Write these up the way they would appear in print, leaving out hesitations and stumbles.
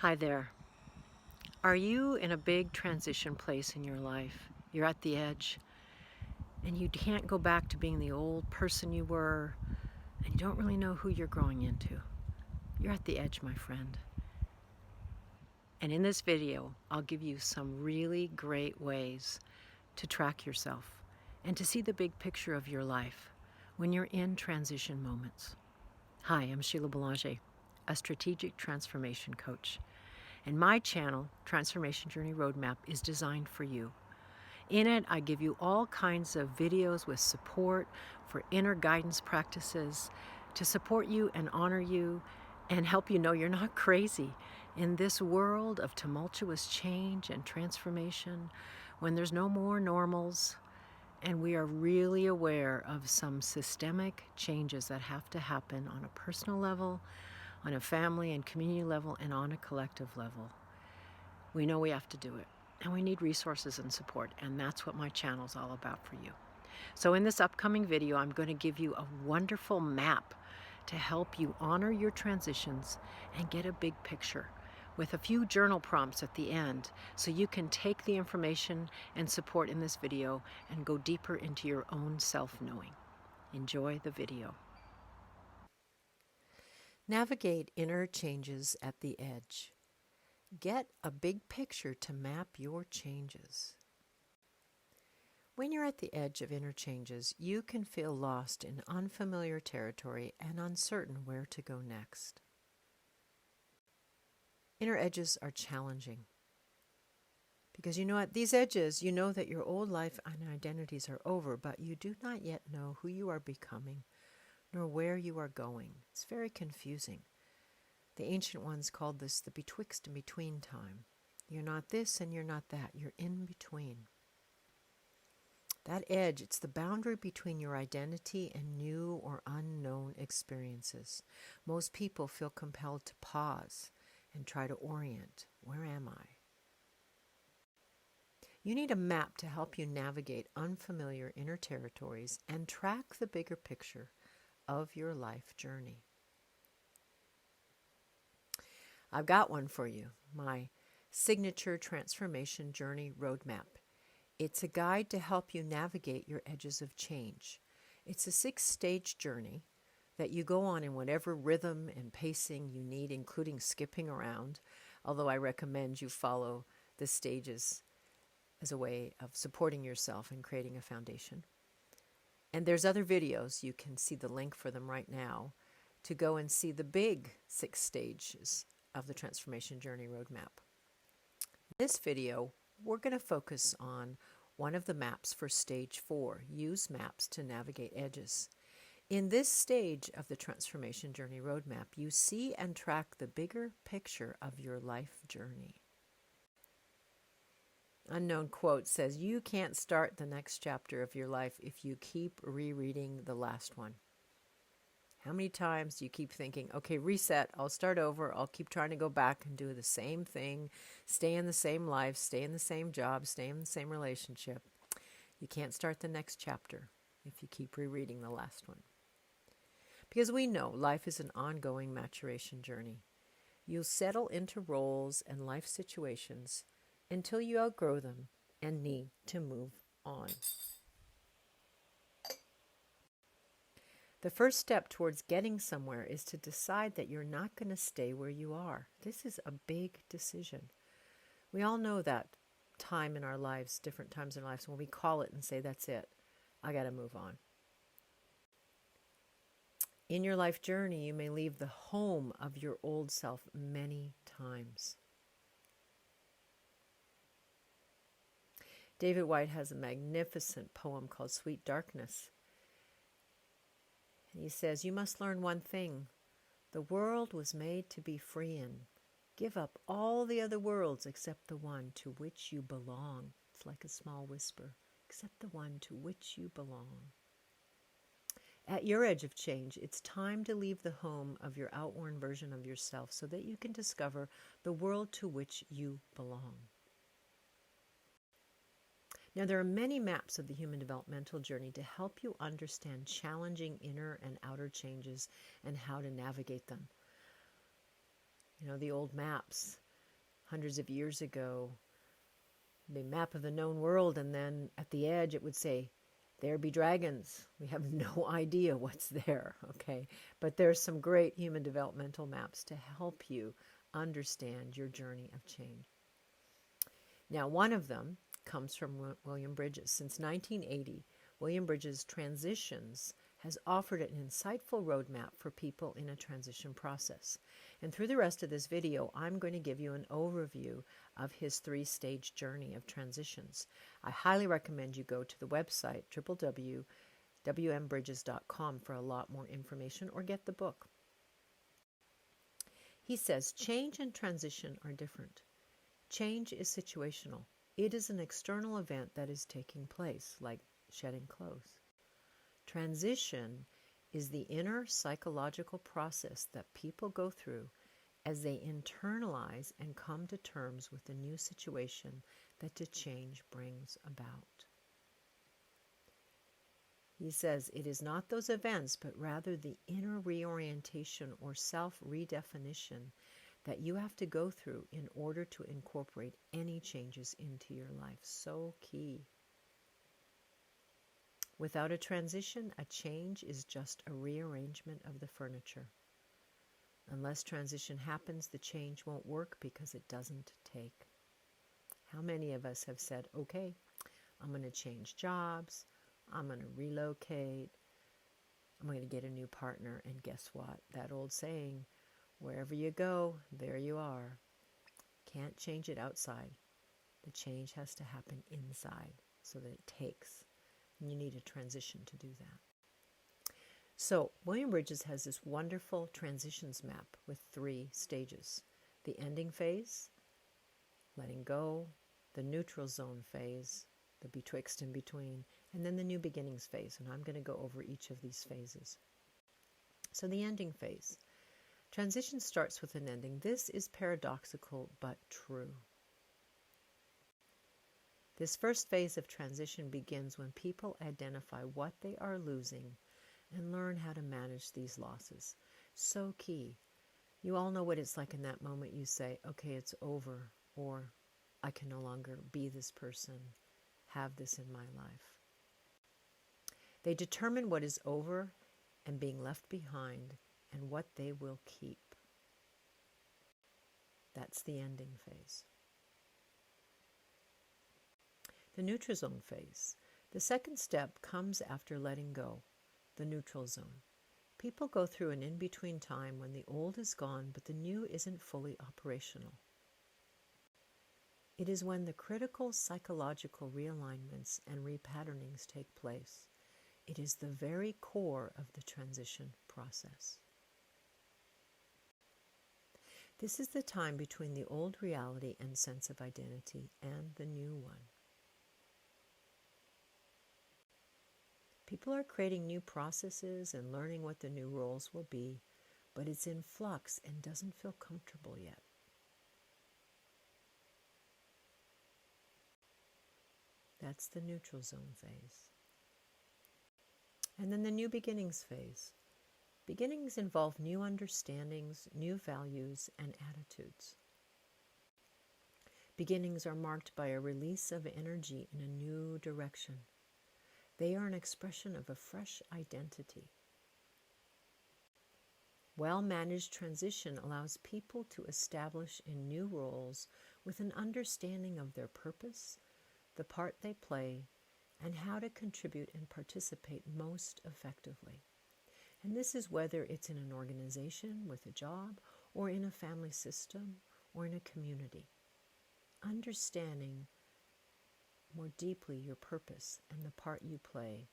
Hi there. Are you in a big transition place in your life? You're at the edge and you can't go back to being the old person you were and you don't really know who you're growing into. You're at the edge, my friend. And in this video, I'll give you some really great ways to track yourself and to see the big picture of your life when you're in transition moments. Hi, I'm Sheila Belanger, a strategic transformation coach. And my channel, Transformation Journey Roadmap, is designed for you. In it, I give you all kinds of videos with support for inner guidance practices to support you and honor you and help you know you're not crazy. In this world of tumultuous change and transformation, when there's no more normals, and we are really aware of some systemic changes that have to happen on a personal level, on a family and community level, and on a collective level. We know we have to do it, and we need resources and support, and that's what my channel is all about for you. So in this upcoming video, I'm going to give you a wonderful map to help you honor your transitions and get a big picture with a few journal prompts at the end so you can take the information and support in this video and go deeper into your own self-knowing. Enjoy the video. Navigate inner changes at the edge. Get a big picture to map your changes. When you're at the edge of inner changes, you can feel lost in unfamiliar territory and uncertain where to go next. Inner edges are challenging because at these edges, you know that your old life and identities are over, but you do not yet know who you are becoming nor where you are going. It's very confusing. The ancient ones called this the betwixt and between time. You're not this and you're not that. You're in between. That edge, it's the boundary between your identity and new or unknown experiences. Most people feel compelled to pause and try to orient. Where am I? You need a map to help you navigate unfamiliar inner territories and track the bigger picture of your life journey. I've got one for you, my signature transformation journey roadmap. It's a guide to help you navigate your edges of change. It's a 6-stage journey that you go on in whatever rhythm and pacing you need, including skipping around, although I recommend you follow the stages as a way of supporting yourself and creating a foundation. And there's other videos, you can see the link for them right now, to go and see the big 6 stages of the Transformation Journey Roadmap. In this video, we're going to focus on one of the maps for Stage 4, Use Maps to Navigate Edges. In this stage of the Transformation Journey Roadmap, you see and track the bigger picture of your life journey. Unknown quote says, "You can't start the next chapter of your life if you keep rereading the last one." How many times do you keep thinking, okay, reset, I'll start over, I'll keep trying to go back and do the same thing, stay in the same life, stay in the same job, stay in the same relationship? You can't start the next chapter if you keep rereading the last one. Because we know life is an ongoing maturation journey. You'll settle into roles and life situations until you outgrow them and need to move on. The first step towards getting somewhere is to decide that you're not going to stay where you are. This is a big decision. We all know that time in our lives, different times in our lives, when we call it and say, that's it, I got to move on. In your life journey, you may leave the home of your old self many times. David Whyte has a magnificent poem called Sweet Darkness. And he says, "You must learn one thing. The world was made to be free in. Give up all the other worlds except the one to which you belong." It's like a small whisper. Except the one to which you belong. At your edge of change, it's time to leave the home of your outworn version of yourself so that you can discover the world to which you belong. Now, there are many maps of the human developmental journey to help you understand challenging inner and outer changes and how to navigate them. The old maps hundreds of years ago, the map of the known world, and then at the edge it would say, there be dragons. We have no idea what's there, okay? But there's some great human developmental maps to help you understand your journey of change. Now, one of them comes from William Bridges. Since 1980, William Bridges Transitions has offered an insightful roadmap for people in a transition process. And through the rest of this video, I'm going to give you an overview of his 3-stage journey of transitions. I highly recommend you go to the website, www.wmbridges.com, for a lot more information, or get the book. He says, change and transition are different. Change is situational. It is an external event that is taking place, like shedding clothes. Transition is the inner psychological process that people go through as they internalize and come to terms with the new situation that the change brings about. He says it is not those events, but rather the inner reorientation or self-redefinition that you have to go through in order to incorporate any changes into your life. So key. Without a transition, a change is just a rearrangement of the furniture. Unless transition happens, the change won't work because it doesn't take. How many of us have said, okay, I'm going to change jobs, I'm going to relocate, I'm going to get a new partner, and guess what? That old saying, wherever you go, there you are. Can't change it outside. The change has to happen inside so that it takes. And you need a transition to do that. So William Bridges has this wonderful transitions map with 3 stages. The ending phase, letting go, the neutral zone phase, the betwixt in between, and then the new beginnings phase. And I'm going to go over each of these phases. So the ending phase. Transition starts with an ending. This is paradoxical but true. This first phase of transition begins when people identify what they are losing and learn how to manage these losses. So key. You all know what it's like in that moment. You say, okay, it's over, or I can no longer be this person, have this in my life. They determine what is over and being left behind and what they will keep. That's the ending phase. The Nutrizone Phase. The second step comes after letting go, the neutral zone. People go through an in-between time when the old is gone, but the new isn't fully operational. It is when the critical psychological realignments and repatternings take place. It is the very core of the transition process. This is the time between the old reality and sense of identity and the new one. People are creating new processes and learning what the new roles will be, but it's in flux and doesn't feel comfortable yet. That's the neutral zone phase. And then the new beginnings phase. Beginnings involve new understandings, new values, and attitudes. Beginnings are marked by a release of energy in a new direction. They are an expression of a fresh identity. Well-managed transition allows people to establish in new roles with an understanding of their purpose, the part they play, and how to contribute and participate most effectively. And this is whether it's in an organization with a job, or in a family system, or in a community. Understanding more deeply your purpose and the part you play,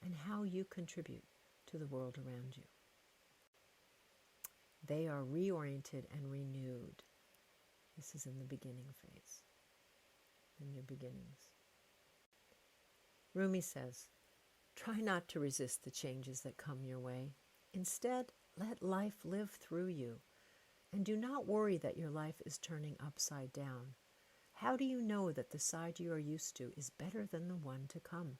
and how you contribute to the world around you. They are reoriented and renewed. This is in the beginning phase, the new beginnings. Rumi says, try not to resist the changes that come your way. Instead, let life live through you. And do not worry that your life is turning upside down. How do you know that the side you are used to is better than the one to come?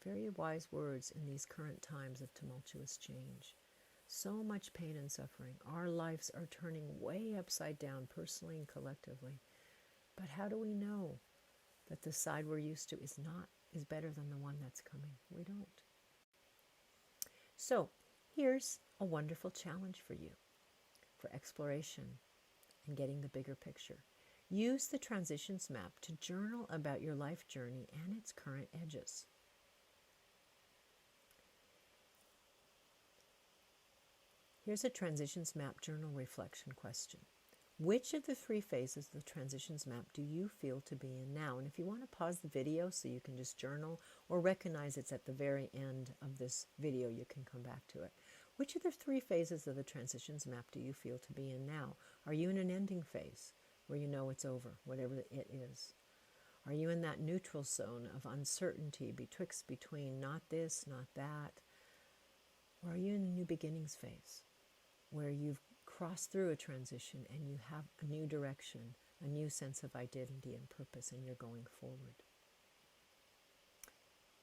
Very wise words in these current times of tumultuous change. So much pain and suffering. Our lives are turning way upside down, personally and collectively. But how do we know that the side we're used to is better than the one that's coming? We don't. So here's a wonderful challenge for you for exploration and getting the bigger picture. Use the transitions map to journal about your life journey and its current edges. Here's a transitions map journal reflection question. Which of the 3 phases of the transitions map do you feel to be in now? And if you want to pause the video so you can just journal or recognize it's at the very end of this video, you can come back to it. Which of the 3 phases of the transitions map do you feel to be in now? Are you in an ending phase where you know it's over, whatever it is? Are you in that neutral zone of uncertainty between not this, not that? Or are you in the new beginnings phase where you've crossed through a transition and you have a new direction, a new sense of identity and purpose, and you're going forward?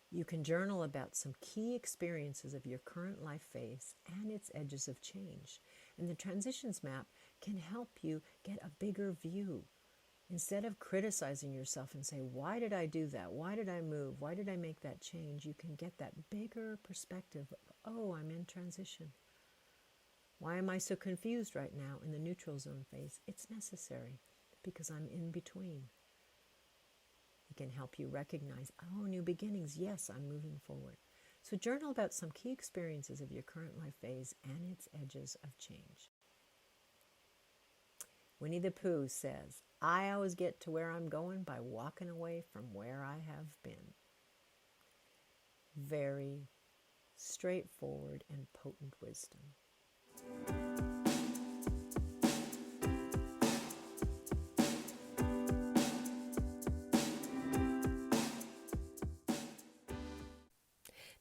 You can journal about some key experiences of your current life phase and its edges of change. And the transitions map can help you get a bigger view. Instead of criticizing yourself and say, why did I do that? Why did I move? Why did I make that change? You can get that bigger perspective of, oh, I'm in transition. Why am I so confused right now in the neutral zone phase? It's necessary because I'm in between. It can help you recognize, oh, new beginnings. Yes, I'm moving forward. So journal about some key experiences of your current life phase and its edges of change. Winnie the Pooh says, I always get to where I'm going by walking away from where I have been. Very straightforward and potent wisdom.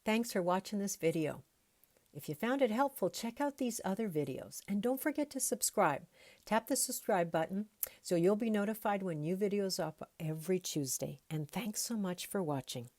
Thanks for watching this video. If you found it helpful, check out these other videos. And don't forget to subscribe. Tap the subscribe button so you'll be notified when new videos are up every Tuesday. And thanks so much for watching.